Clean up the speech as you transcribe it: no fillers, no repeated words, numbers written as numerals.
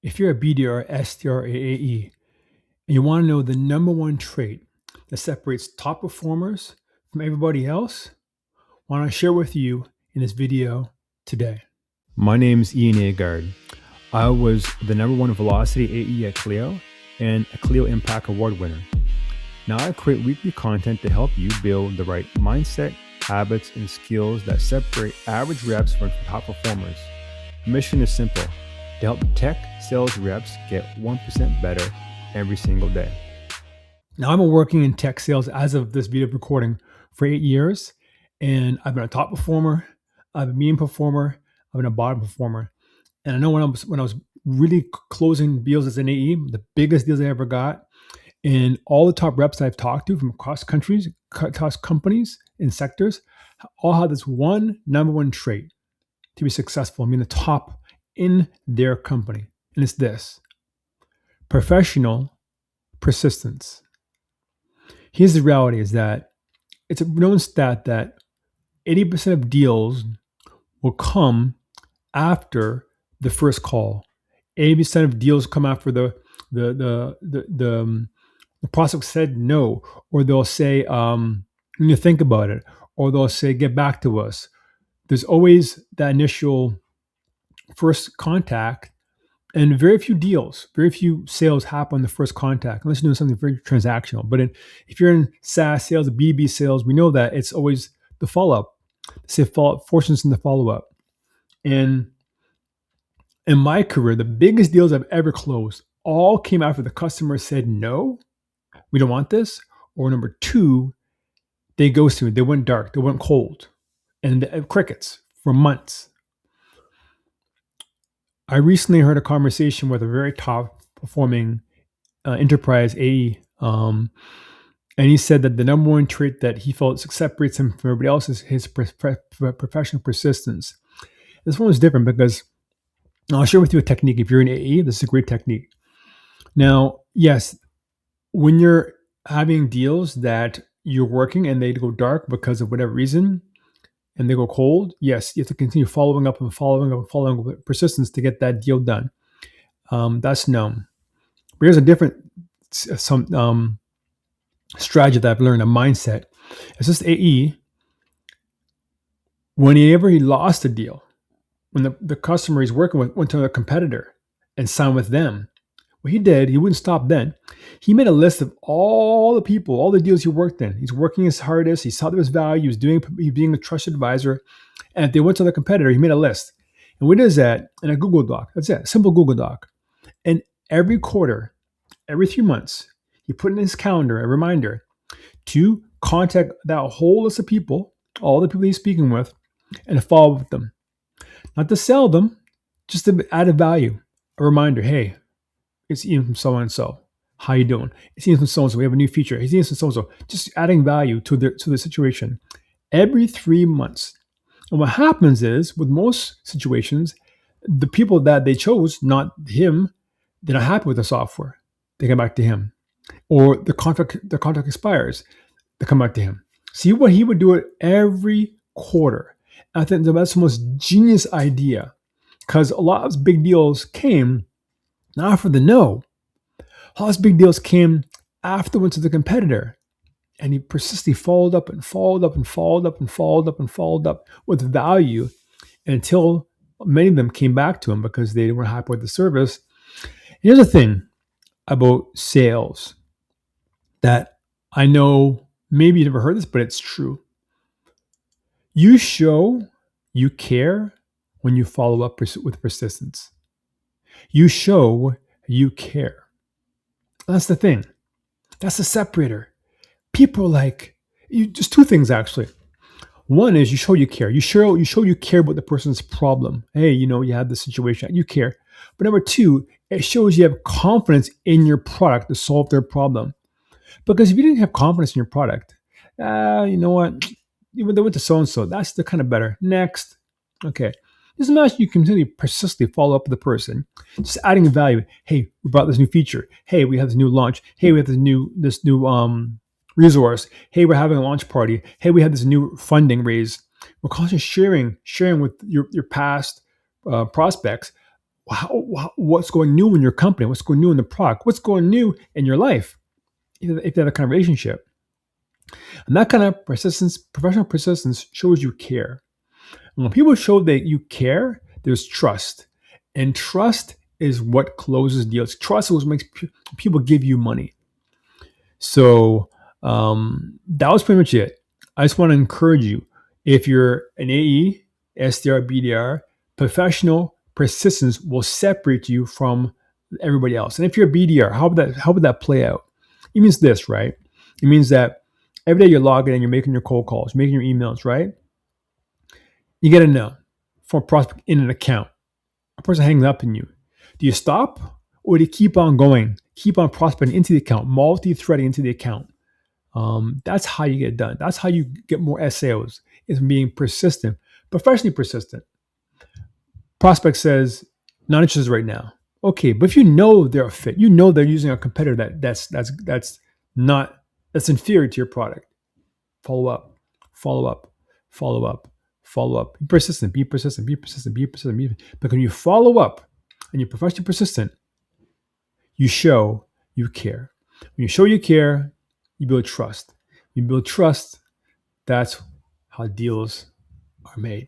If you're a BDR, SDR, or AE, and you want to know the number one trait that separates top performers from everybody else, I want to share with you in this video today. My name is Ian Agard. I was the number one velocity AE at Clio and a Clio Impact Award winner. Now I create weekly content to help you build the right mindset, habits, and skills that separate average reps from top performers. The mission is simple: to help tech sales reps get 1% better every single day. Now, I've been working in tech sales as of this video recording for 8 years, and I've been a top performer, I've been a medium performer, I've been a bottom performer. And I know when I was really closing deals as an AE, the biggest deals I ever got, and all the top reps I've talked to from across countries, across companies and sectors, all have this one number one trait to be successful, I mean the top in their company. And it's this: professional persistence. Here's the reality is that it's a known stat that 80% of deals will come after the first call. 80% of deals come after the prospect said no, or they'll say, we need to think about it, or they'll say, get back to us. There's always that initial first contact, and very few deals, very few sales happen on the first contact, unless you're doing something very transactional. But if you're in SaaS sales, B2B sales, we know that it's always the follow-up. Say follow-up, fortunes in the follow-up. And in my career, the biggest deals I've ever closed all came after the customer said, no, we don't want this. Or number two, they ghosted me. They went dark. They went cold. And crickets for months. I recently heard a conversation with a very top performing enterprise AE. And he said that the number one trait that he felt separates him from everybody else is his professional persistence. This one was different because I'll share with you a technique. If you're an AE, this is a great technique. Now, yes, when you're having deals that you're working and they go dark because of whatever reason, and they go cold, yes, you have to continue following up with persistence to get that deal done. That's known. But here's a different strategy that I've learned, a mindset. It's just AE, whenever he lost a deal, when the customer he's working with went to a competitor and signed with them, what he did, he wouldn't stop then. He made a list of all the people, all the deals he worked in. He's working his hardest. He saw there was value. He was being a trusted advisor. And if they went to the competitor, he made a list. And what is that? In a Google Doc. That's it, a simple Google Doc. And every quarter, every 3 months, he put in his calendar a reminder to contact that whole list of people, all the people he's speaking with, and to follow up with them. Not to sell them, just to add a value. A reminder, hey, it's Ian from so-and-so. How you doing? It's Ian from so-and-so. We have a new feature. It's Ian from so-and-so. Just adding value to the situation every 3 months. And what happens is, with most situations, the people that they chose, not him, they're not happy with the software. They come back to him. Or the contract expires. They come back to him. See what he would do it every quarter. I think that's the most genius idea, because a lot of big deals came not after the no. All those big deals came afterwards to the competitor. And he persistently followed up and followed up and followed up and followed up and followed up with value until many of them came back to him because they weren't happy with the service. Here's the thing about sales that I know maybe you never heard this, but it's true. You show you care when you follow up with persistence. You show you care. That's the thing. That's the separator. People are like, just two things actually. One is you show you care. You show you care about the person's problem. Hey, you have this situation. You care. But number two, it shows you have confidence in your product to solve their problem. Because if you didn't have confidence in your product, you know what? Even they went to so-and-so. That's the kind of better. Next. Okay. Doesn't matter if you continue to persistently follow up with the person, just adding value. Hey, we brought this new feature. Hey, we have this new launch. Hey, we have this new resource. Hey, we're having a launch party. Hey, we have this new funding raise. We're constantly sharing with your past prospects what's going new in your company, what's going new in the product, what's going new in your life, if you have that kind of relationship. And that kind of persistence, professional persistence, shows you care. And when people show that you care, there's trust. And trust is what closes deals. Trust is what makes people give you money. So that was pretty much it. I just want to encourage you, if you're an AE, SDR, BDR, professional persistence will separate you from everybody else. And if you're a BDR, how would that play out? It means this, right? It means that every day you're logging in, you're making your cold calls, making your emails, right? You get to know from a prospect in an account, a person hangs up on you. Do you stop or do you keep on going, keep on prospecting into the account, multi-threading into the account? That's how you get done. That's how you get more SAOs, is being persistent, professionally persistent. Prospect says, not interested right now. Okay, but if you know they're a fit, you know they're using a competitor that's inferior to your product. Follow up, follow up, follow up, follow up. Be persistent, be persistent, be persistent, be persistent. But when you follow up and you're professionally persistent, you show you care. When you show you care, you build trust. You build trust, that's how deals are made.